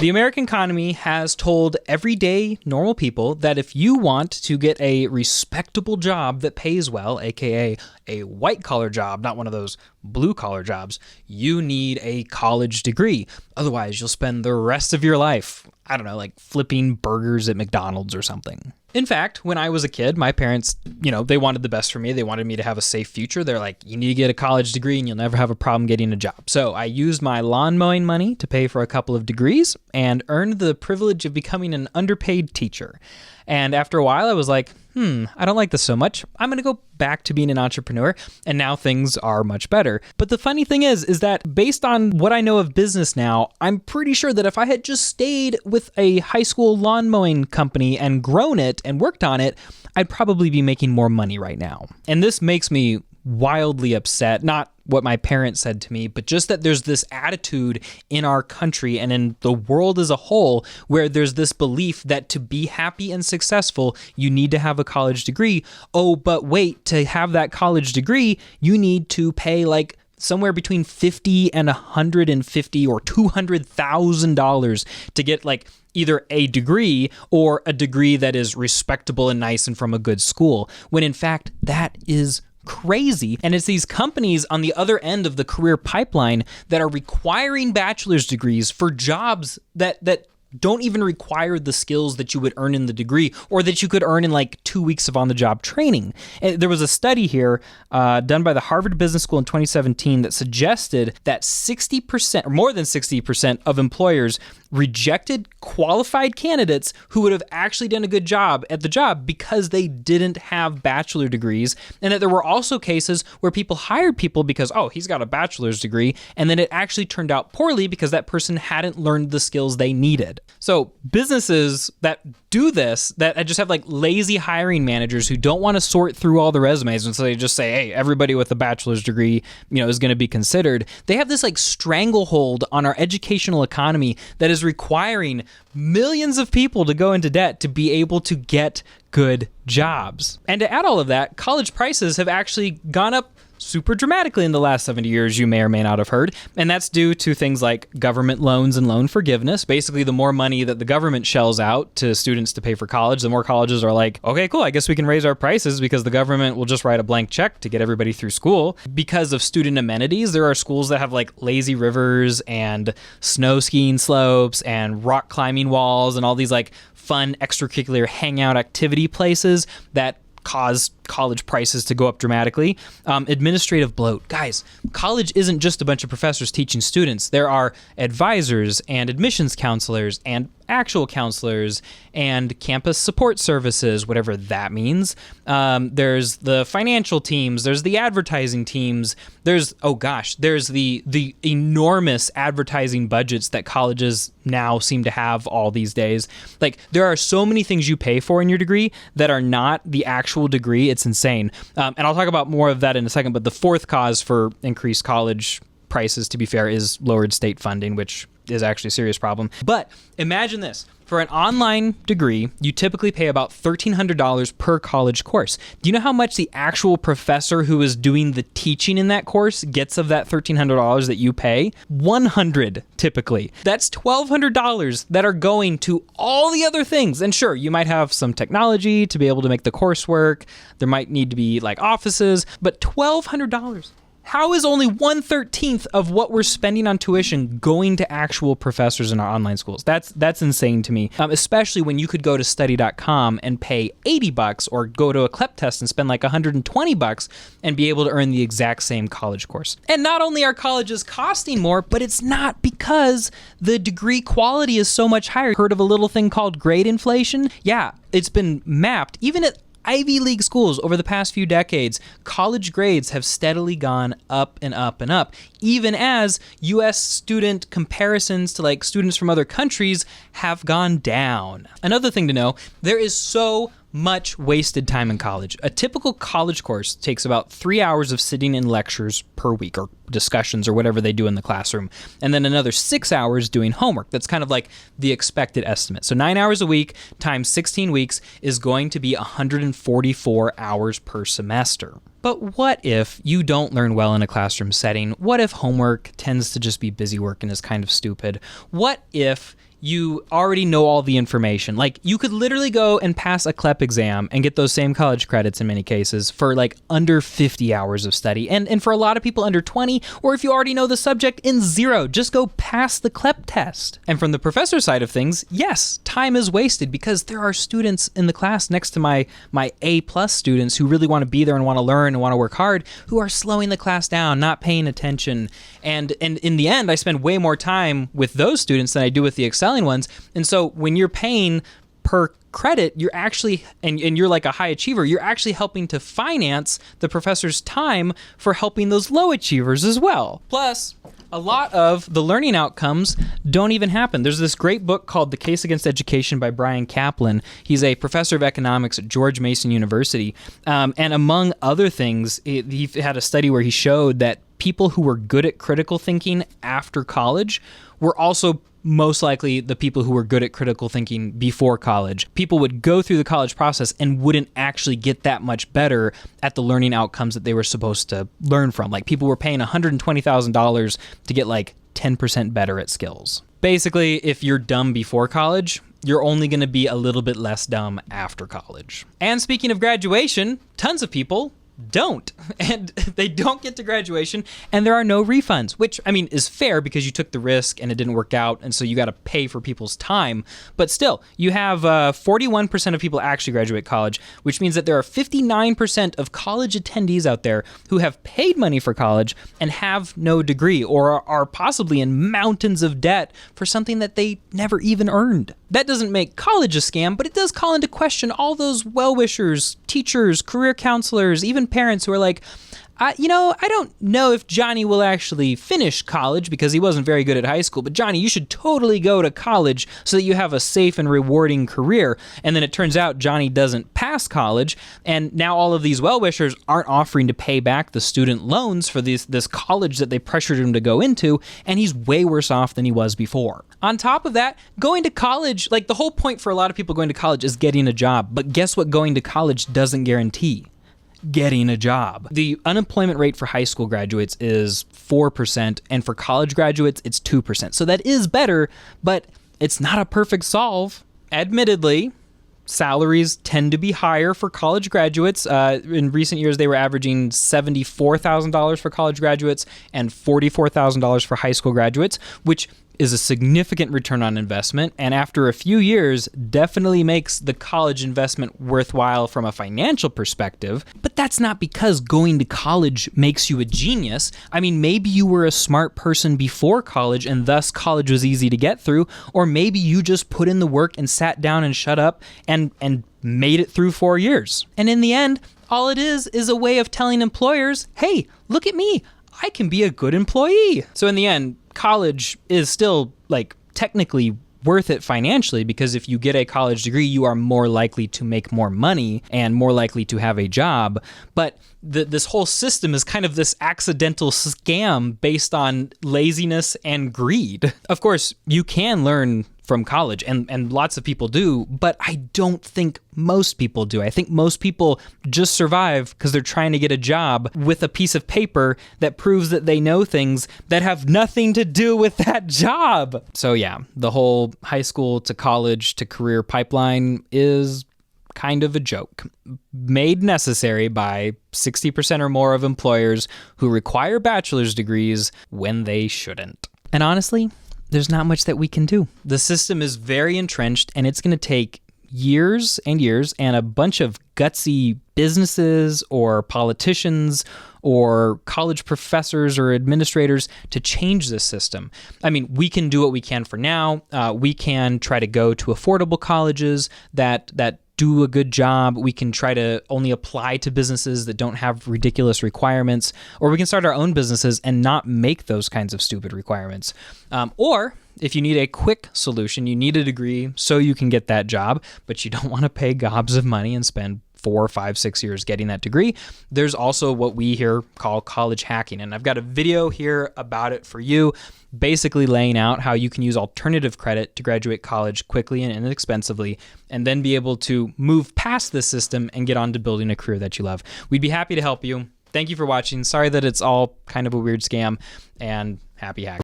The American economy has told everyday normal people that if you want to get a respectable job that pays well, aka a white-collar job, not one of those blue-collar jobs, you need a college degree. Otherwise, you'll spend the rest of your life, I don't know, like flipping burgers at McDonald's or something. In fact, when I was a kid, my parents, they wanted the best for me. They wanted me to have a safe future. They're like, you need to get a college degree and you'll never have a problem getting a job. So I used my lawn mowing money to pay for a couple of degrees and earned the privilege of becoming an underpaid teacher. And after a while, I was like, I don't like this so much. I'm going to go back to being an entrepreneur. And now things are much better. But the funny thing is that based on what I know of business now, I'm pretty sure that if I had just stayed with a high school lawn mowing company and grown it and worked on it, I'd probably be making more money right now. And this makes me wildly upset, not what my parents said to me, but just that there's this attitude in our country and in the world as a whole where there's this belief that to be happy and successful, you need to have a college degree. Oh, but wait, to have that college degree, you need to pay like somewhere between $50 and $150 or $200,000 to get like either a degree or a degree that is respectable and nice and from a good school, when in fact that is crazy. And it's these companies on the other end of the career pipeline that are requiring bachelor's degrees for jobs that don't even require the skills that you would earn in the degree or that you could earn in like 2 weeks of on-the-job training. And there was a study here done by the Harvard Business School in 2017 that suggested that 60% or more than 60% of employers rejected qualified candidates who would have actually done a good job at the job because they didn't have bachelor degrees, and that there were also cases where people hired people because, oh, he's got a bachelor's degree, and then it actually turned out poorly because that person hadn't learned the skills they needed. So businesses that do this, that just have like lazy hiring managers who don't want to sort through all the resumes, and so they just say, hey, everybody with a bachelor's degree, is going to be considered. They have this like stranglehold on our educational economy that is requiring millions of people to go into debt to be able to get good jobs. And to add all of that, college prices have actually gone up super dramatically in the last 70 years, you may or may not have heard. And that's due to things like government loans and loan forgiveness. Basically, the more money that the government shells out to students to pay for college, the more colleges are like, okay, cool, I guess we can raise our prices because the government will just write a blank check to get everybody through school. Because of student amenities, there are schools that have like lazy rivers and snow skiing slopes and rock climbing walls and all these like fun extracurricular hangout activity places that cause college prices to go up dramatically. Administrative bloat. Guys, college isn't just a bunch of professors teaching students. There are advisors and admissions counselors and actual counselors and campus support services, whatever that means. There's the financial teams. There's the advertising teams. There's the enormous advertising budgets that colleges now seem to have all these days. Like, there are so many things you pay for in your degree that are not the actual degree. It's insane. And I'll talk about more of that in a second, but the fourth cause for increased college prices, to be fair, is lowered state funding, which is actually a serious problem. But imagine this. For an online degree, you typically pay about $1,300 per college course. Do you know how much the actual professor who is doing the teaching in that course gets of that $1,300 that you pay? $100 typically. That's $1,200 that are going to all the other things. And sure, you might have some technology to be able to make the course work. There might need to be like offices, but $1,200. How is only 1/13 of what we're spending on tuition going to actual professors in our online schools? That's insane to me, especially when you could go to study.com and pay $80 or go to a CLEP test and spend like $120 and be able to earn the exact same college course. And not only are colleges costing more, but it's not because the degree quality is so much higher. Heard of a little thing called grade inflation? Yeah, it's been mapped. Even at Ivy League schools over the past few decades, college grades have steadily gone up and up and up, even as U.S. student comparisons to like students from other countries have gone down. Another thing to know, there is so much wasted time in college. A typical college course takes about 3 hours of sitting in lectures per week, or discussions, or whatever they do in the classroom, and then another 6 hours doing homework. That's kind of like the expected estimate. So 9 hours a week times 16 weeks is going to be 144 hours per semester. But what if you don't learn well in a classroom setting? What if homework tends to just be busy work and is kind of stupid? What if you already know all the information. Like, you could literally go and pass a CLEP exam and get those same college credits in many cases for like under 50 hours of study. And for a lot of people under 20, or if you already know the subject, in 0, just go pass the CLEP test. And from the professor side of things, yes, time is wasted because there are students in the class next to my A+ students who really want to be there and want to learn and want to work hard, who are slowing the class down, not paying attention. And in the end, I spend way more time with those students than I do with the excelling ones. And so when you're paying per credit, you're actually, and you're like a high achiever, you're actually helping to finance the professor's time for helping those low achievers as well. Plus, a lot of the learning outcomes don't even happen. There's this great book called The Case Against Education by Bryan Caplan. He's a professor of economics at George Mason University. And among other things, he had a study where he showed that people who were good at critical thinking after college were also most likely the people who were good at critical thinking before college. People would go through the college process and wouldn't actually get that much better at the learning outcomes that they were supposed to learn from. Like, people were paying $120,000 to get like 10% better at skills. Basically, if you're dumb before college, you're only going to be a little bit less dumb after college. And speaking of graduation, tons of people don't, and they don't get to graduation, and there are no refunds, which, I mean, is fair because you took the risk and it didn't work out, and so you got to pay for people's time. But still, you have 41% of people actually graduate college, which means that there are 59% of college attendees out there who have paid money for college and have no degree, or are possibly in mountains of debt for something that they never even earned. That doesn't make college a scam, but it does call into question all those well-wishers, teachers, career counselors, even parents who are like, I don't know if Johnny will actually finish college because he wasn't very good at high school, but Johnny, you should totally go to college so that you have a safe and rewarding career. And then it turns out Johnny doesn't pass college, and now all of these well-wishers aren't offering to pay back the student loans for this college that they pressured him to go into, and he's way worse off than he was before. On top of that, going to college, like, the whole point for a lot of people going to college is getting a job, but guess what going to college doesn't guarantee? Getting a job. The unemployment rate for high school graduates is 4%, and for college graduates, it's 2%. So that is better, but it's not a perfect solve. Admittedly, salaries tend to be higher for college graduates. In recent years, they were averaging $74,000 for college graduates and $44,000 for high school graduates, which is a significant return on investment, and after a few years, definitely makes the college investment worthwhile from a financial perspective. But that's not because going to college makes you a genius. I mean, maybe you were a smart person before college, and thus college was easy to get through, or maybe you just put in the work and sat down and shut up and made it through 4 years. And in the end, all it is a way of telling employers, hey, look at me, I can be a good employee. So in the end, college is still, like, technically worth it financially, because if you get a college degree, you are more likely to make more money and more likely to have a job. But this whole system is kind of this accidental scam based on laziness and greed. Of course, you can learn from college, and lots of people do, but I don't think most people do. I think most people just survive because they're trying to get a job with a piece of paper that proves that they know things that have nothing to do with that job. So yeah, the whole high school to college to career pipeline is kind of a joke, made necessary by 60% or more of employers who require bachelor's degrees when they shouldn't. And honestly, there's not much that we can do. The system is very entrenched, and it's going to take years and years and a bunch of gutsy businesses or politicians or college professors or administrators to change this system. I mean, we can do what we can for now. We can try to go to affordable colleges that do a good job. We can try to only apply to businesses that don't have ridiculous requirements, or we can start our own businesses and not make those kinds of stupid requirements. Or if you need a quick solution, you need a degree so you can get that job, but you don't want to pay gobs of money and spend 4, 5, 6 years getting that degree, there's also what we here call college hacking. And I've got a video here about it for you, basically laying out how you can use alternative credit to graduate college quickly and inexpensively, and then be able to move past this system and get on to building a career that you love. We'd be happy to help you. Thank you for watching. Sorry that it's all kind of a weird scam, and happy hacking.